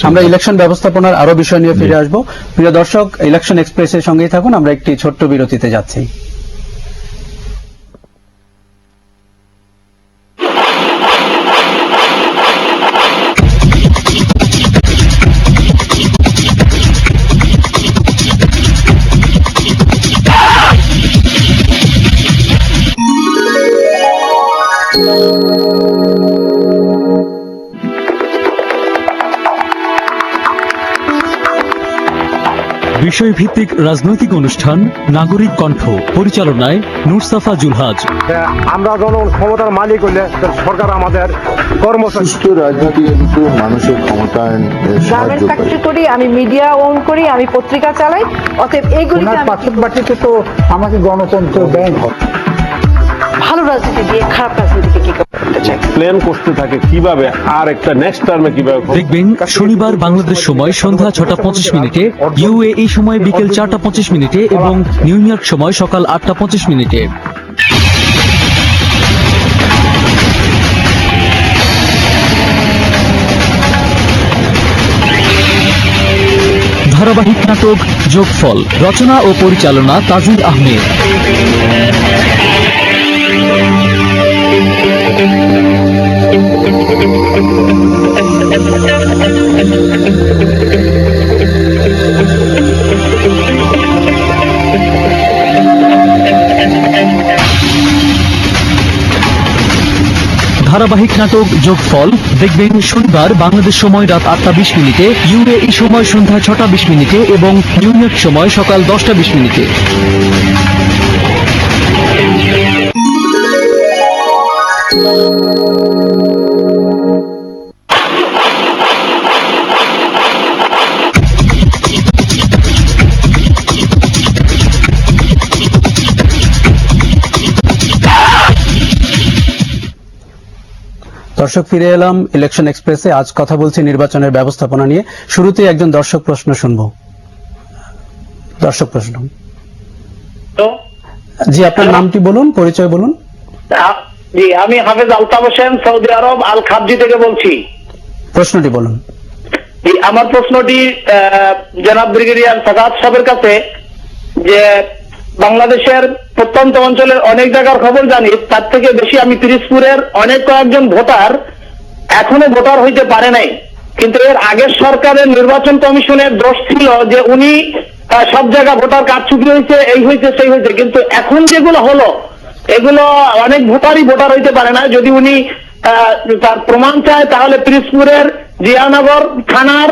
আমরা ইলেকশন ব্যবস্থাপনার আরো বিষয় নিয়ে ফিরে আসবো। প্রিয় দর্শক, ইলেকশন এক্সপ্রেসের সঙ্গেই থাকুন, আমরা একটি ছোট্ট বিরতিতে যাচ্ছি। বিষয়ভিত্তিক রাজনৈতিক অনুষ্ঠান নাগরিক কণ্ঠ, পরিচালনায় নুরসাফা জুলহাজ। আমরা জনগণ ক্ষমতার মালিক হলে সরকার আমাদের সুস্থ রাজনীতি কিন্তু মানুষের ক্ষমতায়ন সাহায্য করে। করি, আমি মিডিয়া ওন করি, আমি পত্রিকা চালাই, অতএব এইগুলি পাঠ্যবাটিতে তো আমাকে গণতন্ত্র ব্যাংক হয়। ভালো রাজনীতি দিয়ে খারাপ রাজনীতিকে কি করতে চাই প্ল্যান করতে থাকে কিভাবে আর একটা নেক্সট টার্মে কিভাবে। দেখবেন শনিবার বাংলাদেশ সময় সন্ধ্যা 6:25, ইউএই সময় বিকেল 4:25 এবং নিউ ইয়র্ক সময় সকাল 8:25। ধারাবাহিক নাটক যোগফল, রচনা ও পরিচালনা তাজিল আহমেদ। ধারাবাহিক নাটক যোগফল দেখবেন শনিবার বাংলাদেশ সময় রাত 8:20, ইউএই সময় সন্ধ্যা 6:20 এবং নিউ ইয়র্ক সময় সকাল 10:20। দর্শক, ফিরে এলাম ইলেকশন এক্সপ্রেসে। আজ কথা বলছি নির্বাচনের ব্যবস্থাপনা নিয়ে। শুরুতেই একজন দর্শক প্রশ্ন শুনবো। দর্শক প্রশ্ন। জি, আপনার নামটি বলুন, পরিচয় বলুন। জি, আমি হাফেজ আলতাফ হোসেন, সৌদি আরব আল খাবজি থেকে বলছি। প্রশ্নটি বলুন। আমার প্রশ্নটি জনাব ব্রিগেডিয়ার সাদাত সাহেবের কাছে, যে বাংলাদেশের প্রত্যন্ত অঞ্চলের অনেক জায়গার খবর জানি, তার থেকে বেশি আমি পিরিজপুরের অনেক কয়েকজন ভোটার এখনো ভোটার হইতে পারে নাই। কিন্তু এর আগের সরকারের নির্বাচন কমিশনের দোষ ছিল যে উনি সব জায়গা ভোটার কারচুপি হয়েছে, এই হয়েছে সেই হয়েছে, কিন্তু এখন যেগুলো হলো এগুলো অনেক ভোটারই ভোটার হইতে পারে না। যদি উনি তার প্রমাণ চায় তাহলে পিরিজপুরের জিয়ানগর থানার